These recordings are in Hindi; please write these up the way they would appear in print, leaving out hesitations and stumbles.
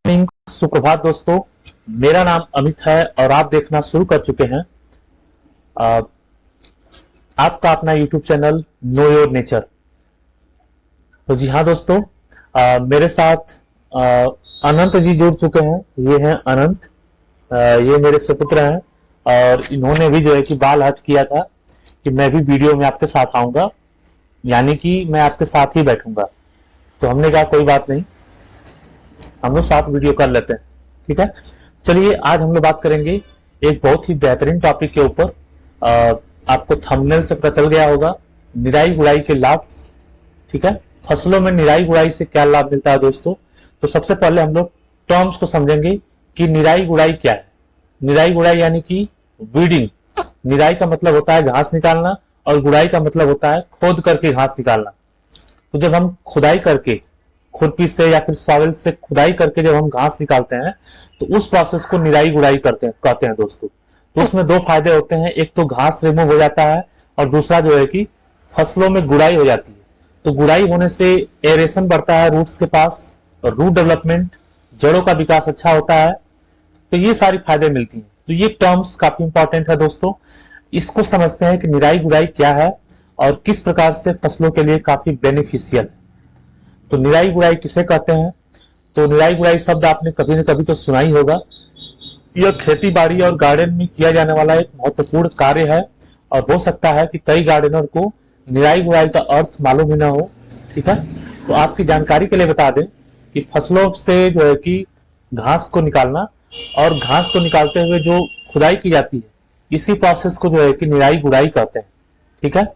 सुप्रभात दोस्तों। मेरा नाम अमित है और आप देखना शुरू कर चुके हैं आ, आपका अपना YouTube channel know your nature. तो जी हाँ दोस्तों, मेरे साथ आ, अनंत जी जुड़ चुके हैं। ये हैं अनंत। ये मेरे सुपुत्र हैं और इन्होंने भी जो है कि बाल हट किया था कि मैं भी वीडियो में आपके साथ आऊंगा, यानी कि मैं आपके साथ ही बैठूंगा। तो हमने कहा कोई बात नहीं, हम लोग साथ वीडियो कर लेते हैं। ठीक है, चलिए आज हम लोग बात करेंगे एक बहुत ही बेहतरीन टॉपिक के ऊपर। आपको थंबनेल से पता चल गया होगा, निराई गुड़ाई के लाभ। ठीक है, फसलों में निराई गुड़ाई से क्या लाभ मिलता है दोस्तों। तो सबसे पहले हम लोग टर्म्स को समझेंगे कि निराई गुड़ाई क्या है। निराई गुड़ाई यानी कि वीडिंग। निराई का मतलब होता है घास निकालना और गुड़ाई का मतलब होता है खोद करके घास निकालना। तो जब हम खुदाई करके खुरपी से या फिर सॉवेल से खुदाई करके जब हम घास निकालते हैं तो उस प्रोसेस को निराई गुड़ाई कहते हैं दोस्तों। तो उसमें दो फायदे होते हैं, एक तो घास रिमूव हो जाता है और दूसरा जो है कि फसलों में गुड़ाई हो जाती है। तो गुड़ाई होने से एरेशन बढ़ता है रूट्स के पास, और रूट डेवलपमेंट, जड़ों का विकास अच्छा होता है। तो ये सारी फायदे मिलती हैं। तो ये टर्म्स काफी इंपॉर्टेंट है दोस्तों। इसको समझते हैं कि निराई गुड़ाई क्या है और किस प्रकार से फसलों के लिए काफी बेनिफिशियल है। तो निराई गुड़ाई किसे कहते हैं। तो निराई गुड़ाई शब्द आपने कभी न कभी तो सुना ही होगा। यह खेती बाड़ी और गार्डन में किया जाने वाला एक महत्वपूर्ण कार्य है और हो सकता है कि कई गार्डनर को निराई गुड़ाई का अर्थ मालूम ही ना हो। ठीक है, तो आपकी जानकारी के लिए बता दें कि फसलों से जो है कि घास को निकालना और घास को निकालते हुए जो खुदाई की जाती है, इसी प्रोसेस को जो है कि निराई गुड़ाई कहते हैं। ठीक है,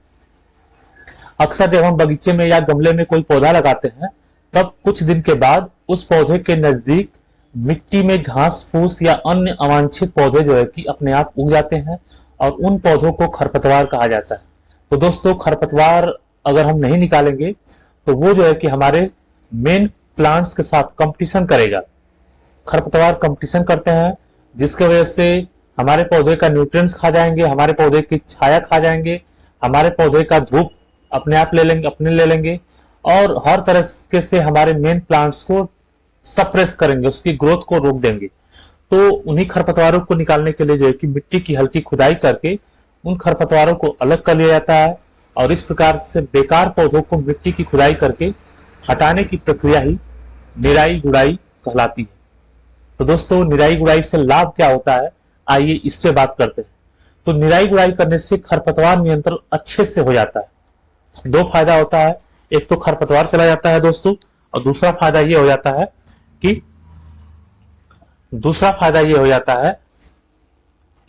अक्सर जब हम बगीचे में या गमले में कोई पौधा लगाते हैं तब कुछ दिन के बाद उस पौधे के नजदीक मिट्टी में घास फूस या अन्य अवांछित पौधे जो है कि अपने आप उग जाते हैं और उन पौधों को खरपतवार कहा जाता है। तो दोस्तों, खरपतवार अगर हम नहीं निकालेंगे तो वो जो है कि हमारे मेन प्लांट्स के साथ कंपटीशन करेगा। खरपतवार कंपटीशन करते हैं जिसके वजह से हमारे पौधे का न्यूट्रिएंट्स खा जाएंगे, हमारे पौधे की छाया खा जाएंगे, हमारे पौधे का धूप अपने ले लेंगे और हर तरह से हमारे मेन प्लांट्स को सप्रेस करेंगे, उसकी ग्रोथ को रोक देंगे। तो उन्हीं खरपतवारों को निकालने के लिए जो है कि मिट्टी की हल्की खुदाई करके उन खरपतवारों को अलग कर लिया जाता है और इस प्रकार से बेकार पौधों को मिट्टी की खुदाई करके हटाने की प्रक्रिया ही निराई गुड़ाई कहलाती है। तो दोस्तों, निराई गुड़ाई से लाभ क्या होता है, आइए इससे बात करते हैं। तो निराई गुड़ाई करने से खरपतवार नियंत्रण अच्छे से हो जाता है। दो फायदा होता है, एक तो खरपतवार चला जाता है दोस्तों, और दूसरा फायदा ये हो जाता है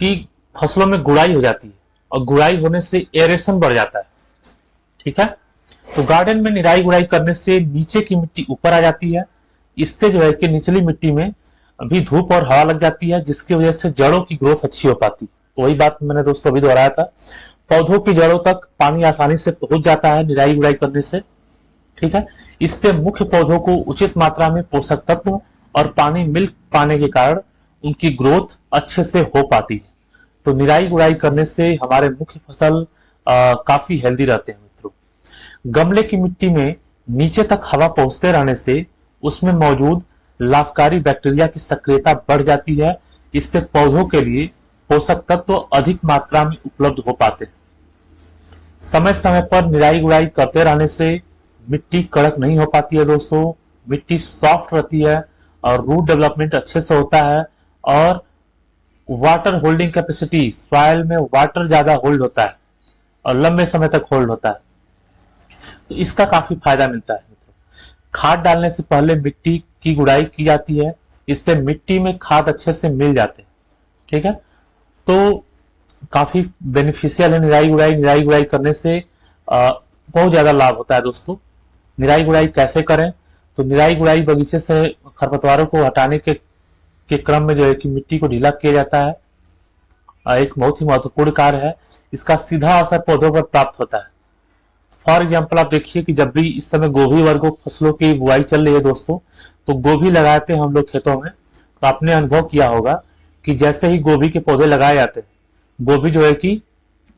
कि फसलों में गुड़ाई हो जाती है और गुड़ाई होने से एरेशन बढ़ जाता है। ठीक है, तो गार्डन में निराई गुड़ाई करने से नीचे की मिट्टी ऊपर आ जाती है। इससे जो है कि निचली मिट्टी में भी धूप और हवा लग जाती है, जिसकी वजह से जड़ों की ग्रोथ अच्छी हो पाती है। वही बात मैंने दोस्तों अभी दोहराया था, पौधों की जड़ों तक पानी आसानी से पहुंच जाता है निराई गुड़ाई करने से। ठीक है, इससे मुख्य पौधों को उचित मात्रा में पोषक तत्व और पानी मिल पाने के कारण उनकी ग्रोथ अच्छे से हो पाती है। तो निराई गुड़ाई करने से हमारे मुख्य फसल काफी हेल्दी रहते हैं मित्रों। गमले की मिट्टी में नीचे तक हवा पहुंचते रहने से उसमें मौजूद लाभकारी बैक्टीरिया की सक्रियता बढ़ जाती है। इससे पौधों के लिए पोषक तत्व अधिक मात्रा में उपलब्ध हो पाते हैं। समय समय पर निराई गुड़ाई करते रहने से मिट्टी कड़क नहीं हो पाती है दोस्तों, मिट्टी सॉफ्ट रहती है और रूट डेवलपमेंट अच्छे से होता है और वाटर होल्डिंग कैपेसिटी, सॉइल में वाटर ज्यादा होल्ड होता है और लंबे समय तक होल्ड होता है। तो इसका काफी फायदा मिलता है। खाद डालने से पहले मिट्टी की गुड़ाई की जाती है, इससे मिट्टी में खाद अच्छे से मिल जाते हैं। ठीक है, तो काफी बेनिफिशियल है निराई गुड़ाई। निराई गुड़ाई करने से बहुत ज्यादा लाभ होता है दोस्तों। निराई गुड़ाई कैसे करें, तो निराई गुड़ाई बगीचे से खरपतवारों को हटाने के क्रम में जो है कि मिट्टी को ढीला किया जाता है। एक बहुत ही महत्वपूर्ण कार्य है, इसका सीधा असर पौधों पर प्राप्त होता है। फॉर एग्जाम्पल आप देखिए कि जब भी इस समय गोभी वर्गों फसलों की बुआई चल रही है दोस्तों, तो गोभी लगाते हैं हम लोग खेतों में, तो आपने अनुभव किया होगा कि जैसे ही गोभी के पौधे लगाए जाते हैं, गोभी जो है कि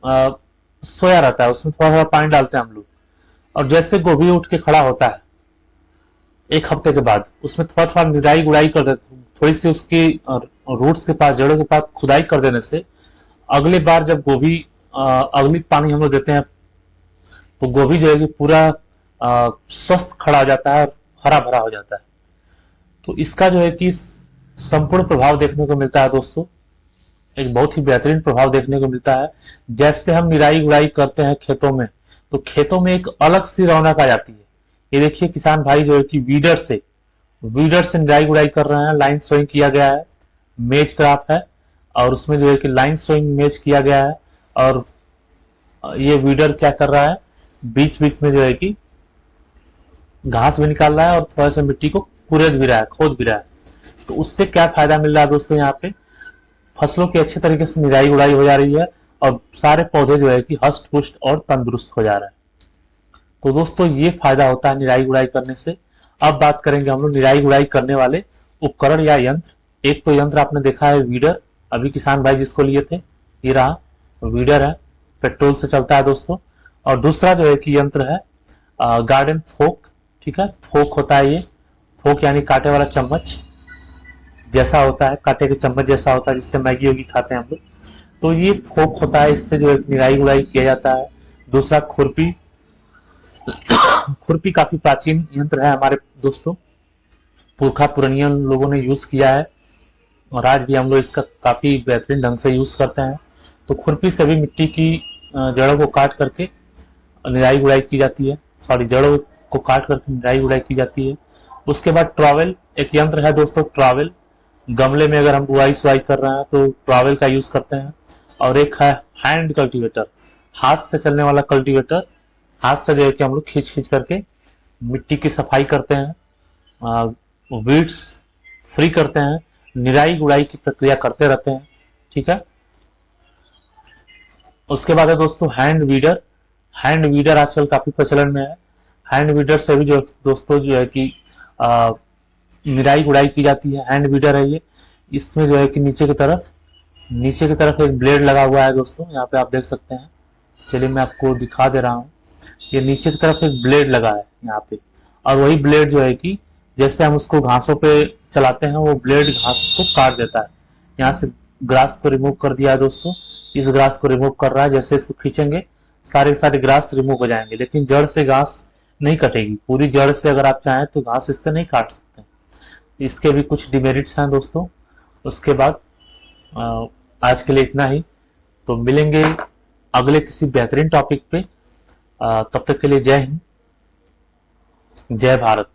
सोया रहता है, उसमें थोड़ा थोड़ा पानी डालते हैं हम लोग, और जैसे गोभी उठ के खड़ा होता है एक हफ्ते के बाद उसमें थोड़ा थोड़ा निराई गुड़ाई कर देते, थोड़ी सी उसकी रूट्स के पास, जड़ों के पास खुदाई कर देने से अगली बार जब गोभी अगली पानी हम लोग देते हैं तो गोभी जो है कि पूरा स्वस्थ खड़ा हो जाता है और हरा भरा हो जाता है। तो इसका जो है कि संपूर्ण प्रभाव देखने को मिलता है दोस्तों, एक बहुत ही बेहतरीन प्रभाव देखने को मिलता है। जैसे हम निराई गुड़ाई करते हैं खेतों में, तो खेतों में एक अलग सी रौनक आ जाती है। ये देखिए किसान भाई जो है कि वीडर से निराई गुड़ाई कर रहे हैं, लाइन सोइंग किया गया है, मेज क्राफ्ट है और उसमें जो है कि लाइन सोइंग मेज किया गया है। और ये वीडर क्या कर रहा है, बीच बीच में जो है कि घास भी निकाल रहा है और थोड़ा सा मिट्टी को कुरेद भी रहा है, खोद भी रहा है। तो उससे क्या फायदा मिल रहा है दोस्तों, यहाँ पे फसलों की अच्छी तरीके से निराई गुड़ाई हो जा रही है और सारे पौधे जो है कि हष्ट पुष्ट और तंदुरुस्त हो जा रहे हैं। तो दोस्तों ये फायदा होता है निराई गुड़ाई करने से। अब बात करेंगे हम लोग निराई गुड़ाई करने वाले उपकरण या यंत्र। एक तो यंत्र आपने देखा है वीडर, अभी किसान भाई जिसको लिए थे, ये रहा वीडर है, पेट्रोल से चलता है दोस्तों। और दूसरा जो है कि यंत्र है गार्डन फोक। ठीक है, फोक होता है ये, फोक यानी कांटे वाला चम्मच जैसा होता है, कांटे के चम्मच जैसा होता है जिससे मैगी वैगी खाते हैं हम लोग। तो ये फोक होता है, इससे जो है निराई गुड़ाई किया जाता है। दूसरा खुरपी, खुरपी काफी प्राचीन यंत्र है हमारे दोस्तों, पुरखा पुरानियन लोगों ने यूज किया है और आज भी हम लोग इसका काफी बेहतरीन ढंग से यूज करते हैं। तो खुरपी से भी मिट्टी की जड़ों को काट करके निराई गुड़ाई की जाती है, सॉरी जड़ों को काट करके निराई गुड़ाई की जाती है। उसके बाद ट्रॉवेल एक यंत्र है दोस्तों, ट्रॉवेल गमले में अगर हम बुआई सुआई कर रहे हैं तो ट्रॉवेल का यूज करते हैं। और एक है हैंड कल्टीवेटर, हाथ से चलने वाला कल्टीवेटर, हाथ से जो है कि हम लोग खींच खींच करके मिट्टी की सफाई करते हैं, वीड्स फ्री करते हैं, निराई गुड़ाई की प्रक्रिया करते रहते हैं। ठीक है, उसके बाद है दोस्तों हैंड वीडर। हैंड वीडर आजकल काफी प्रचलन में है। हैंड वीडर से भी जो दोस्तों जो है कि निराई गुड़ाई की जाती है। हैंड वीडर है ये, इसमें जो है कि नीचे की तरफ एक ब्लेड लगा हुआ है दोस्तों, यहाँ पे आप देख सकते हैं। चलिए मैं आपको दिखा दे रहा हूँ, ये नीचे की तरफ एक ब्लेड लगा है यहाँ पे, और वही ब्लेड जो है कि जैसे हम उसको घासों पे चलाते हैं वो ब्लेड घास को काट देता है। यहाँ से ग्रास को रिमूव कर दिया है दोस्तों, इस ग्रास को रिमूव कर रहा है। जैसे इसको खींचेंगे सारे सारे ग्रास रिमूव हो जाएंगे, लेकिन जड़ से घास नहीं कटेगी। पूरी जड़ से अगर आप चाहें तो घास इससे नहीं काट सकते, इसके भी कुछ डिमेरिट्स हैं दोस्तों। उसके बाद आज के लिए इतना ही, तो मिलेंगे अगले किसी बेहतरीन टॉपिक पे। तब तक के लिए जय हिंद, जय भारत।